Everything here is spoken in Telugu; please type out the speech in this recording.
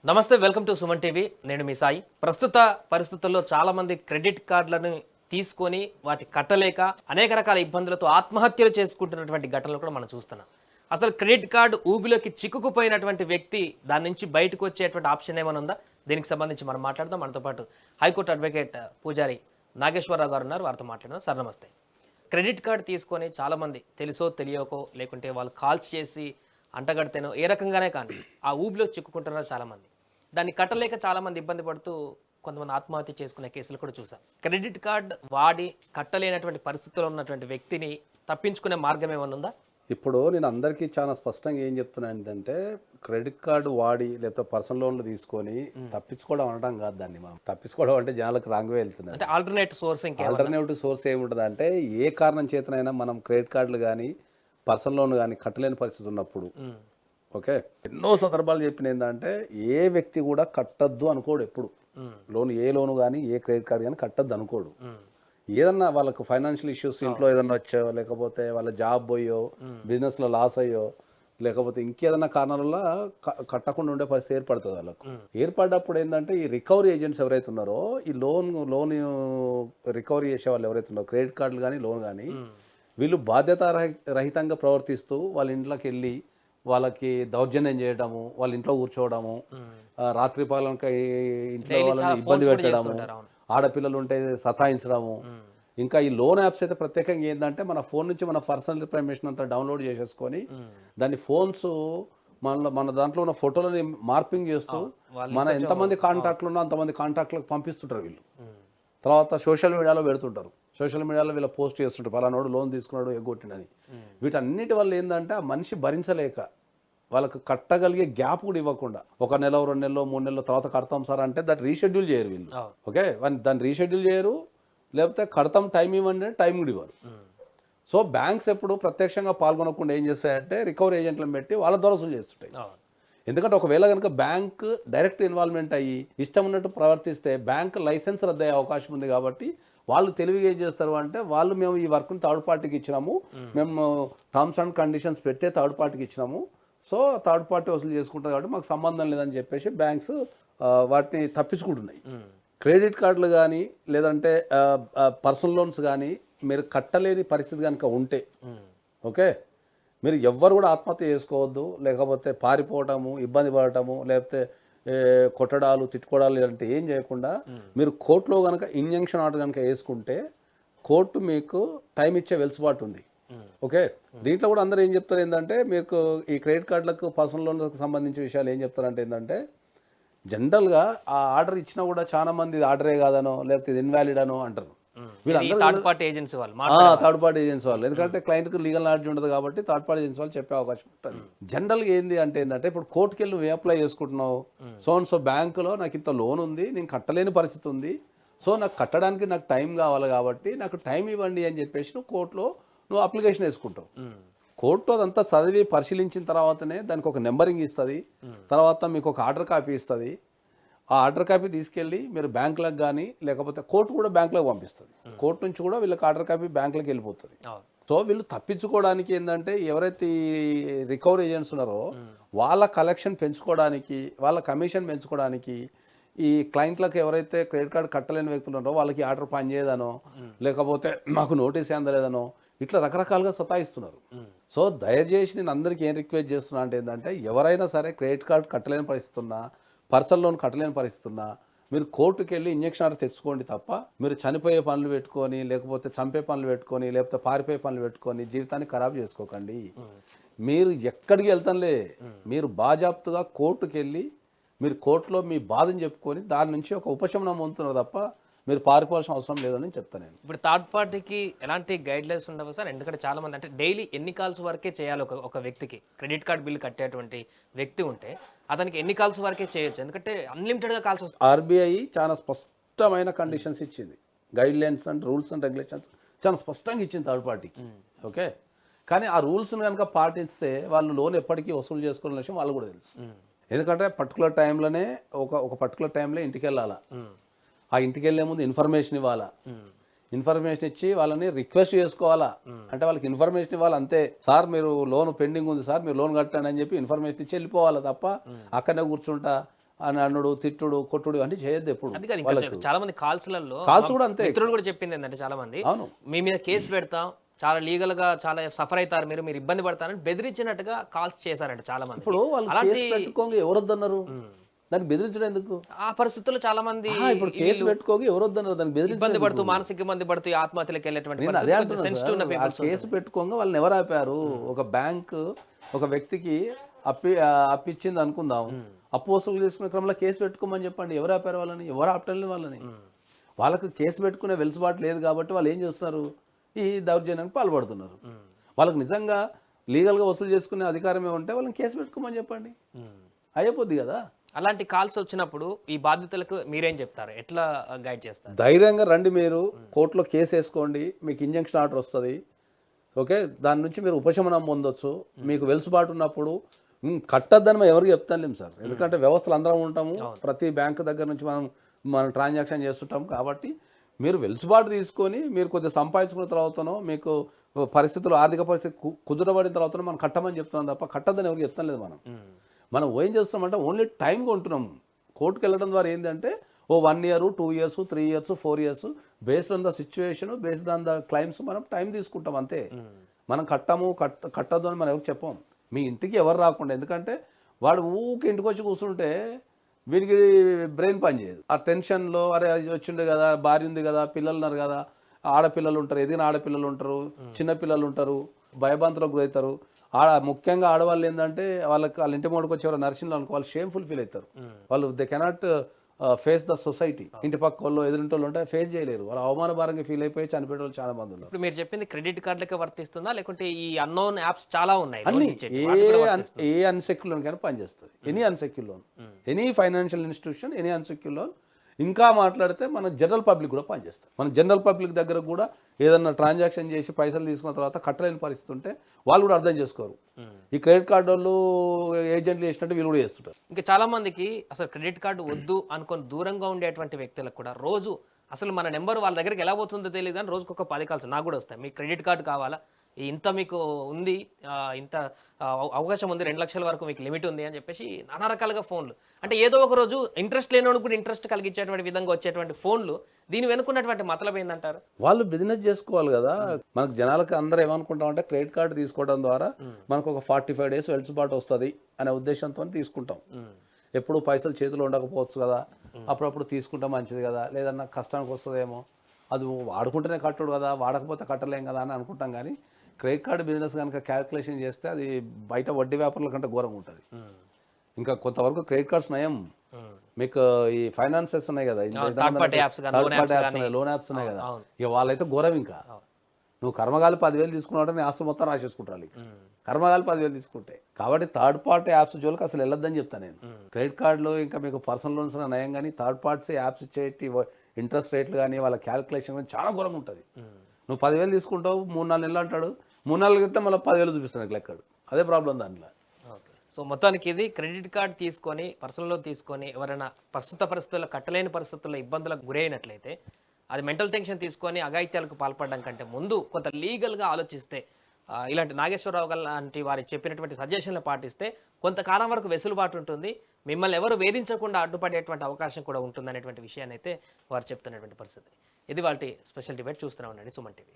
నమస్తే, వెల్కమ్ టు సుమన్ టీవీ. నేను మీ సాయి. ప్రస్తుత పరిస్థితుల్లో చాలా మంది క్రెడిట్ కార్డులను తీసుకొని వాటి కట్టలేక అనేక రకాల ఇబ్బందులతో ఆత్మహత్యలు చేసుకుంటున్నటువంటి ఘటనలు కూడా మనం చూస్తున్నాం. అసలు క్రెడిట్ కార్డు ఊబిలోకి చిక్కుకుపోయినటువంటి వ్యక్తి దాని నుంచి బయటకు వచ్చేటువంటి ఆప్షన్ ఏమైనా ఉందా? దీనికి సంబంధించి మనం మాట్లాడదాం. మనతో పాటు హైకోర్టు అడ్వకేట్ పూజారి నాగేశ్వరరావు గారు ఉన్నారు. వారితో మాట్లాడదాం. సార్ నమస్తే. క్రెడిట్ కార్డు తీసుకొని చాలామంది తెలుసో తెలియకో లేకుంటే వాళ్ళు కాల్స్ చేసి అంటగడితేనో ఏ రకంగానే కానీ ఆ ఊబిలో చిక్కుకుంటున్నారు చాలామంది. దాన్ని కట్టలేక చాలామంది ఇబ్బంది పడుతూ కొంతమంది ఆత్మహత్య చేసుకునే కేసులు కూడా చూసాం. క్రెడిట్ కార్డ్ వాడి కట్టలేనటువంటి పరిస్థితుల్లో ఉన్నటువంటి వ్యక్తిని తప్పించుకునే మార్గం ఏమైనా ఉందా? ఇప్పుడు నేను అందరికీ చాలా స్పష్టంగా ఏం చెప్తున్నా ఏంటంటే క్రెడిట్ కార్డు వాడి లేకపోతే పర్సనల్ లోన్లు తీసుకొని తప్పించుకోవడం అనడం కాదు. దాన్ని మనం తప్పించుకోవడం అంటే జనాలకు రాంగ్వే వెళ్తుంది. అంటే ఆల్టర్నేటివ్ సోర్స్ ఆల్టర్నేటివ్ సోర్స్ ఏముంటుంది అంటే ఏ కారణం చేతనైనా మనం క్రెడిట్ కార్డులు కానీ పర్సనల్ లోన్ కానీ కట్టలేని పరిస్థితి ఉన్నప్పుడు ఓకే, ఎన్నో సందర్భాలు చెప్పిన ఏంటంటే ఏ వ్యక్తి కూడా కట్టద్దు అనుకోడు. ఎప్పుడు లోన్ ఏ లోను కానీ ఏ క్రెడిట్ కార్డు కానీ కట్టద్దు అనుకోడు. ఏదన్నా వాళ్ళకు ఫైనాన్షియల్ ఇష్యూస్ ఇంట్లో ఏదన్నా వచ్చో లేకపోతే వాళ్ళ జాబ్ పోయో బిజినెస్లో లాస్ అయ్యో లేకపోతే ఇంకేదన్నా కారణాల వల్ల కట్టకుండా ఉండే పరిస్థితి ఏర్పడుతుంది వాళ్ళకు. ఏర్పడ్డప్పుడు ఏంటంటే ఈ రికవరీ ఏజెంట్స్ ఎవరైతే ఉన్నారో ఈ లోన్ రికవరీ చేసే వాళ్ళు ఎవరైతే ఉన్నారో క్రెడిట్ కార్డులు కానీ లోన్ కానీ వీళ్ళు బాధ్యతారహితంగా ప్రవర్తిస్తూ వాళ్ళ ఇంట్లోకి వెళ్ళి వాళ్ళకి దౌర్జన్యం చేయడము, వాళ్ళ ఇంట్లో కూర్చోవడము, రాత్రి పాలనక ఇంట్లో వాళ్ళని ఇబ్బంది పెట్టడము, ఆడపిల్లలు ఉంటే సతాయించడము. ఇంకా ఈ లోన్ యాప్స్ అయితే ప్రత్యేకంగా ఏంటంటే మన ఫోన్ నుంచి మన పర్సనల్ ఇన్ఫర్మేషన్ అంతా డౌన్లోడ్ చేసేసుకొని దాని ఫోన్స్ మన దాంట్లో ఉన్న ఫోటోలని మార్పింగ్ చేస్తూ మన ఎంతమంది కాంటాక్ట్లు ఉన్నా అంతమంది కాంటాక్ట్లకు పంపిస్తుంటారు వీళ్ళు. తర్వాత సోషల్ మీడియాలో పెడుతుంటారు. సోషల్ మీడియాలో వీళ్ళ పోస్ట్ చేస్తుంటారు, పలానోడు లోన్ తీసుకున్నాడు ఎగ్గొట్టినని. వీటన్నిటి వల్ల ఏంటంటే ఆ మనిషి భరించలేక వాళ్ళకు కట్టగలిగే గ్యాప్ కూడా ఇవ్వకుండా 1 నెల 2 నెలలో 3 నెలల తర్వాత కడతాం సార్ అంటే దాన్ని రీషెడ్యూల్ చేయరు వీళ్ళు. ఓకే, దాన్ని రీషెడ్యూల్ చేయరు, లేకపోతే కడతాం టైం ఇవ్వండి టైం కూడా ఇవ్వరు. సో బ్యాంక్స్ ఎప్పుడు ప్రత్యక్షంగా పాల్గొనకుండా ఏం చేస్తాయంటే రికవరీ ఏజెంట్లను పెట్టి వాళ్ళ ద్వారా వసూలు చేస్తుంటాయి. ఎందుకంటే ఒకవేళ కనుక బ్యాంక్ డైరెక్ట్ ఇన్వాల్వ్మెంట్ అయ్యి ఇష్టం ఉన్నట్టు ప్రవర్తిస్తే బ్యాంక్ లైసెన్స్ రద్దయ్యే అవకాశం ఉంది. కాబట్టి వాళ్ళు తెలివిగా ఏం చేస్తారు అంటే మేము ఈ వర్క్ని థర్డ్ పార్టీకి ఇచ్చినాము, మేము టర్మ్స్ అండ్ కండిషన్స్ పెట్టే థర్డ్ పార్టీకి ఇచ్చినాము, సో థర్డ్ పార్టీ వసూలు చేసుకుంటారు కాబట్టి మాకు సంబంధం లేదని చెప్పేసి బ్యాంక్స్ వాటిని తప్పించుకుంటున్నాయి. క్రెడిట్ కార్డులు కానీ లేదంటే పర్సనల్ లోన్స్ కానీ మీరు కట్టలేని పరిస్థితి కనుక ఉంటే ఓకే, మీరు ఎవ్వరు కూడా ఆత్మహత్య చేసుకోవద్దు, లేకపోతే పారిపోవటము, ఇబ్బంది పడటము, లేకపోతే కొట్టడాలు తిట్టుకోవడాలు ఇలాంటి ఏం చేయకుండా మీరు కోర్టులో కనుక ఇంజంక్షన్ ఆర్డర్ కనుక వేసుకుంటే కోర్టు మీకు టైం ఇచ్చే వెలుసుబాటు ఉంది. ఓకే, దీంట్లో కూడా అందరూ ఏం చెప్తారు ఏంటంటే మీకు ఈ క్రెడిట్ కార్డులకు పర్సనల్ లోన్లకు సంబంధించిన విషయాలు ఏం చెప్తారంటే ఏంటంటే జనరల్గా ఆ ఆర్డర్ ఇచ్చినా కూడా చాలా మంది ఇది ఆర్డరే కాదనో లేకపోతే ఇది ఇన్వాలిడ్ అనో అంటారు. థర్డ్ పార్టీ ఏజెన్సీ వాళ్ళు ఎందుకంటే క్లయింట్కి లీగల్ నాలెడ్జ్ ఉండదు కాబట్టి థర్డ్ పార్టీ ఏజెన్సీ వాళ్ళు చెప్పే అవకాశం ఉంటుంది. జనరల్గా ఏంటంటే ఇప్పుడు కోర్టుకి వెళ్ళి నువ్వు అప్లై చేసుకుంటున్నావు, సో బ్యాంకులో నాకు ఇంత లోన్ ఉంది, నేను కట్టలేని పరిస్థితి ఉంది, సో నాకు కట్టడానికి నాకు టైం కావాలి కాబట్టి నాకు టైం ఇవ్వండి అని చెప్పేసి నువ్వు కోర్టులో నువ్వు అప్లికేషన్ వేసుకుంటావు. కోర్టు అదంతా చదివి పరిశీలించిన తర్వాతనే దానికి ఒక నెంబరింగ్ ఇస్తుంది, తర్వాత మీకు ఒక ఆర్డర్ కాపీ ఇస్తుంది. ఆ ఆర్డర్ కాపీ తీసుకెళ్ళి మీరు బ్యాంకులకు కానీ లేకపోతే కోర్టు కూడా బ్యాంకులకు పంపిస్తుంది. కోర్టు నుంచి కూడా వీళ్ళకి ఆర్డర్ కాపీ బ్యాంకులకు వెళ్ళిపోతుంది. సో వీళ్ళు తప్పించుకోవడానికి ఏంటంటే ఎవరైతే ఈ రికవరీ ఏజెంట్స్ ఉన్నారో వాళ్ళ కలెక్షన్ పెంచుకోవడానికి, వాళ్ళ కమిషన్ పెంచుకోవడానికి ఈ క్లయింట్లకు ఎవరైతే క్రెడిట్ కార్డు కట్టలేని వ్యక్తులు ఉన్నారో వాళ్ళకి ఆర్డర్ పనిచేయదనో లేకపోతే మాకు నోటీస్ అందలేదనో ఇట్లా రకరకాలుగా సతాయిస్తున్నారు. సో దయచేసి నేను అందరికీ ఏం రిక్వెస్ట్ చేస్తున్నా అంటే ఏంటంటే ఎవరైనా సరే క్రెడిట్ కార్డు కట్టలేని పరిస్థితి ఉన్నా, పర్సనల్ లోన్ కట్టలేని పరిస్థితి ఉన్నా మీరు కోర్టుకి వెళ్ళి ఇంజక్షన్ ఆర్డర్ తెచ్చుకోండి తప్ప మీరు చనిపోయే పనులు పెట్టుకొని లేకపోతే చంపే పనులు పెట్టుకొని లేకపోతే పారిపోయే పనులు పెట్టుకొని జీవితాన్ని ఖరాబ్ చేసుకోకండి. మీరు ఎక్కడికి వెళ్తానులే, మీరు బాజాప్తుగా కోర్టుకి వెళ్ళి మీరు కోర్టులో మీ బాధను చెప్పుకొని దాని నుంచి ఒక ఉపశమనం పొందుతున్నారు తప్ప మీరు పారిపోవాల్సిన అవసరం లేదని చెప్తాను నేను. ఇప్పుడు థర్డ్ పార్టీకి ఎలాంటి గైడ్ లైన్స్ ఉండవు సార్? ఎందుకంటే చాలా మంది అంటే డైలీ ఎన్ని కాల్స్ వరకే చేయాలి ఒక వ్యక్తికి క్రెడిట్ కార్డ్ బిల్ కట్టేటువంటి వ్యక్తి ఉంటే అతనికి ఎన్ని కాల్స్ వరకే చేయొచ్చు? ఎందుకంటే అన్లిమిటెడ్గా కాల్స్ వస్తాయి. ఆర్బీఐ చాలా స్పష్టమైన కండిషన్స్ ఇచ్చింది, guide lines and rules and regulations చాలా స్పష్టంగా ఇచ్చింది థర్డ్ పార్టీకి. ఓకే, కానీ ఆ రూల్స్ని కనుక పాటిస్తే వాళ్ళు లోన్ ఎప్పటికీ వసూలు చేసుకోవాలనే విషయం వాళ్ళు కూడా తెలుసు. ఎందుకంటే పర్టికులర్ టైంలోనే ఒక పర్టికులర్ టైంలో ఇంటికి వెళ్ళాలా, ఆ ఇంటికి వెళ్ళే ముందు ఇన్ఫర్మేషన్ ఇవ్వాలా, ఇన్ఫర్మేషన్ ఇచ్చి వాళ్ళని రిక్వెస్ట్ చేసుకోవాలా, అంటే వాళ్ళకి ఇన్ఫర్మేషన్ ఇవ్వాలి అంతే. సార్ మీరు లోన్ పెండింగ్ ఉంది సార్ మీరు లోన్ కట్టండి అని చెప్పి ఇన్ఫర్మేషన్ ఇచ్చి వెళ్ళిపోవాలా తప్ప అక్కడనే కూర్చుంటా అని అనుడు తిట్టుడు కొట్టుడు అన్ని చేయొద్దు ఎప్పుడు. అది కాదు, ఇంకా చాలా మంది కాల్స్లలో కాల్స్ కూడా అంతే. మిత్రులు కూడా చెప్పింది ఏంటంటే చాలా మంది అవును. మీ మీద కేసు పెడతాం, చాలా లీగల్ గా చాలా సఫర్ అవుతారు, మీరు ఇబ్బంది పడతారని బెదిరించినట్టుగా కాల్స్ చేశారంట చాలా మంది. ఇప్పుడు వాళ్ళు కేసు పెట్టుకోగా ఎవరు వద్దన్నారు? దాన్ని బెదిరించడం ఎందుకు? ఆ పరిస్థితుల్లో చాలా మంది ఇప్పుడు కేసు పెట్టుకోగా ఎవరు వద్దన్నారు? దాన్ని బెదిరించడం ఇబ్బంది పడుతూ మానసిక ఇబ్బంది పడుతూ ఆత్మహత్యలకు వెళ్ళేటువంటి అదే పరిస్థితి అంటున్నా సెన్సిటివ్ ఉన్న సార్. ఆ పేపర్స్. కేసు పెట్టుకోగా వాళ్ళని ఎవరు ఆపారు? ఒక బ్యాంకు ఒక వ్యక్తికి అప్పిచ్చింది అనుకుందాం, అప్పు వసూలు చేసుకునే క్రమంలో కేసు పెట్టుకోమని చెప్పండి. ఎవరు ఆపారు వాళ్ళని? ఎవరు ఆపటం వాళ్ళని? వాళ్ళకు కేసు పెట్టుకునే వెలుసుబాటు లేదు కాబట్టి వాళ్ళు ఏం చేస్తున్నారు? ఈ దౌర్జన్యానికి పాల్పడుతున్నారు. వాళ్ళకి నిజంగా లీగల్గా వసూలు చేసుకునే అధికారమే ఉంటే వాళ్ళని కేసు పెట్టుకోమని చెప్పండి, అయిపోద్ది కదా. అలాంటి కాల్స్ వచ్చినప్పుడు ఈ బాధితులకు మీరేం చెప్తారు, ఎట్లా గైడ్ చేస్తారు? ధైర్యంగా రండి, మీరు కోర్టులో కేసు వేసుకోండి, మీకు ఇంజంక్షన్ ఆర్డర్ వస్తుంది. ఓకే, దాని నుంచి మీరు ఉపశమనం పొందొచ్చు. మీకు వెలుసుబాటు ఉన్నప్పుడు కట్టద్దని మనం ఎవరికి చెప్తాను సార్. ఎందుకంటే వ్యవస్థలు అందరం ఉంటాము, ప్రతి బ్యాంకు దగ్గర నుంచి మనం ట్రాన్సాక్షన్ చేస్తుంటాం. కాబట్టి మీరు వెలుసుబాటు తీసుకొని మీరు కొద్దిగా సంపాదించుకున్న తర్వాతనో మీకు పరిస్థితులు ఆర్థిక పరిస్థితి కుదురబడిన తర్వాత మనం కట్టమని చెప్తున్నాం తప్ప కట్టద్దని ఎవరికి చెప్తాం లేదు. మనం ఏం చేస్తున్నామంటే ఓన్లీ టైం కొంటున్నాం. కోర్టుకు వెళ్ళడం ద్వారా ఏంటంటే 1 year, 2 years, 3 years, 4 years based on the situation, based on the claims మనం టైం తీసుకుంటాం అంతే. మనం కట్టద్దు అని మనం ఎవరికి చెప్పాం. మీ ఇంటికి ఎవరు రాకుండా, ఎందుకంటే వాడు ఊరికి ఇంటికి వచ్చి కూర్చుంటే వీడికి బ్రెయిన్ పని చేయదు. ఆ టెన్షన్లో అరే అది వచ్చిండే కదా, భార్య ఉంది కదా, పిల్లలు ఉన్నారు కదా, ఆడపిల్లలు ఉంటారు, ఎదిగిన ఆడపిల్లలు ఉంటారు, చిన్నపిల్లలు ఉంటారు, భయభ్రాంతులకు గురవుతారు. ముఖ్యంగా ఆడవాళ్ళు ఏంటంటే వాళ్ళ ఇంటి ముందుకు వచ్చేవారు నర్సింగ్లో అనుకో, వాళ్ళు షేమ్ఫుల్ ఫీల్ అవుతారు. వాళ్ళు they cannot face the society. ఇంటి పక్క వాళ్ళు ఎదురింటోళ్ళు ఉంటే ఫేస్ చేయలేరు. వాళ్ళు అవమానభారంగా ఫీల్ అయిపోయి చనిపోయే వాళ్ళు చాలా మంది ఉన్నారు. ఇప్పుడు మీరు చెప్పింది క్రెడిట్ కార్డులకే వర్తిస్తుందా, లేకుంటే ఈ అన్నోన్ యాప్స్ చాలా ఉన్నాయి అన్ని ఏ అన్సెక్యూర్ లోన్ కైనా పనిచేస్తుంది. Any unsecure loan, any financial institution, any unsecure loan. ఇంకా మాట్లాడితే మన జనరల్ పబ్లిక్ కూడా పనిచేస్తుంది. మన జనరల్ పబ్లిక్ దగ్గర కూడా ఏదన్నా ట్రాన్సాక్షన్ చేసి పైసలు తీసుకున్న తర్వాత కట్టలేని పరిస్థితి ఉంటే వాళ్ళు కూడా అర్థం చేసుకోరు. ఈ క్రెడిట్ కార్డు వాళ్ళు ఏజెంట్లు చేసినట్టు వీళ్ళు కూడా చేస్తుంటారు. ఇంకా చాలా మందికి అసలు క్రెడిట్ కార్డు వద్దు అనుకొని దూరంగా ఉండేటువంటి వ్యక్తులకు కూడా రోజు అసలు మన నెంబర్ వాళ్ళ దగ్గరికి ఎలా పోతుందో తెలియదు, కానీ రోజుకు ఒక 10 కాల్స్ నాకు కూడా వస్తాయి. మీకు క్రెడిట్ కార్డు కావాలా, ఇంత మీకు ఉంది, ఇంత అవకాశం ఉంది, 2 లక్షల వరకు మీకు లిమిట్ ఉంది అని చెప్పేసి నానా రకాలుగా ఫోన్లు. అంటే ఏదో ఒక రోజు ఇంట్రెస్ట్ లేనివాడు కూడా ఇంట్రెస్ట్ కలిగించేటువంటి విధంగా వచ్చేటువంటి ఫోన్లు. దీని వెనుకున్నటువంటి మతలబ్ ఏందంటారు? వాళ్ళు బిజినెస్ చేసుకోవాలి కదా. మనకు జనాలకు అందరూ ఏమనుకుంటామంటే క్రెడిట్ కార్డు తీసుకోవడం ద్వారా మనకు ఒక 45 days వెలుసుబాటు వస్తుంది అనే ఉద్దేశంతో తీసుకుంటాం. ఎప్పుడు పైసలు చేతిలో ఉండకపోవచ్చు కదా, అప్పుడప్పుడు తీసుకుంటే మంచిది కదా, లేదన్నా కష్టానికి వస్తుందేమో, అది వాడుకుంటేనే కట్టడు కదా, వాడకపోతే కట్టలేం కదా అని అనుకుంటాం. కానీ క్రెడిట్ కార్డు బిజినెస్ కనుక క్యాల్కులేషన్ చేస్తే అది బయట వడ్డీ వ్యాపారుల కంటే ఘోరంగా ఉంటుంది. ఇంకా కొంతవరకు క్రెడిట్ కార్డ్స్ నయం. మీకు ఈ ఫైనాన్సెస్ ఉన్నాయి కదా, థర్డ్ పార్టీ యాప్స్ ఉన్నాయి, లోన్ యాప్స్ ఉన్నాయి కదా, ఇక వాళ్ళైతే ఘోరం. ఇంకా నువ్వు కర్మగాలి 10,000 తీసుకున్నావు, నీ ఆస్తి మొత్తం రాసేసుకుంటారు కర్మగాలి 10,000 తీసుకుంటే. కాబట్టి థర్డ్ పార్టీ యాప్స్ జోలికి అసలు వెళ్ళొద్దని చెప్తాను నేను. క్రెడిట్ కార్డులో ఇంకా మీకు పర్సనల్ లోన్స్ నయం, కానీ థర్డ్ పార్టీస్ యాప్స్ ఇచ్చేటి ఇంట్రెస్ట్ రేట్లు కానీ వాళ్ళ క్యాల్కులేషన్ కానీ చాలా ఘోరంగా ఉంటుంది. నువ్వు 10,000 తీసుకుంటావు, 3-4 నెలలు అంటాడు, 3 నెలల క్రితం మళ్ళీ 10,000 చూపిస్తాను లెక్కడు. అదే ప్రాబ్లం దాంట్లో. సో మొత్తానికి ఇది క్రెడిట్ కార్డ్ తీసుకొని పర్సనల్ లోన్ తీసుకొని ఎవరైనా ప్రస్తుత పరిస్థితుల్లో కట్టలేని పరిస్థితుల్లో ఇబ్బందులకు గురైనట్లయితే అది మెంటల్ టెన్షన్ తీసుకొని అఘాయిత్యాలకు పాల్పడడం కంటే ముందు కొంత లీగల్గా ఆలోచిస్తే, ఇలాంటి నాగేశ్వరరావు గారు లాంటి వారి చెప్పినటువంటి సజెషన్లు పాటిస్తే కొంతకాలం వరకు వెసులుబాటు ఉంటుంది, మిమ్మల్ని ఎవరు వేధించకుండా అడ్డుపడేటువంటి అవకాశం కూడా ఉంటుంది అనేటువంటి విషయాన్ని అయితే వారు చెప్తున్నటువంటి పరిస్థితి. ఇది వాటి స్పెషల్ డిబేట్. చూస్తూనే ఉండండి సుమన్ టీవీ.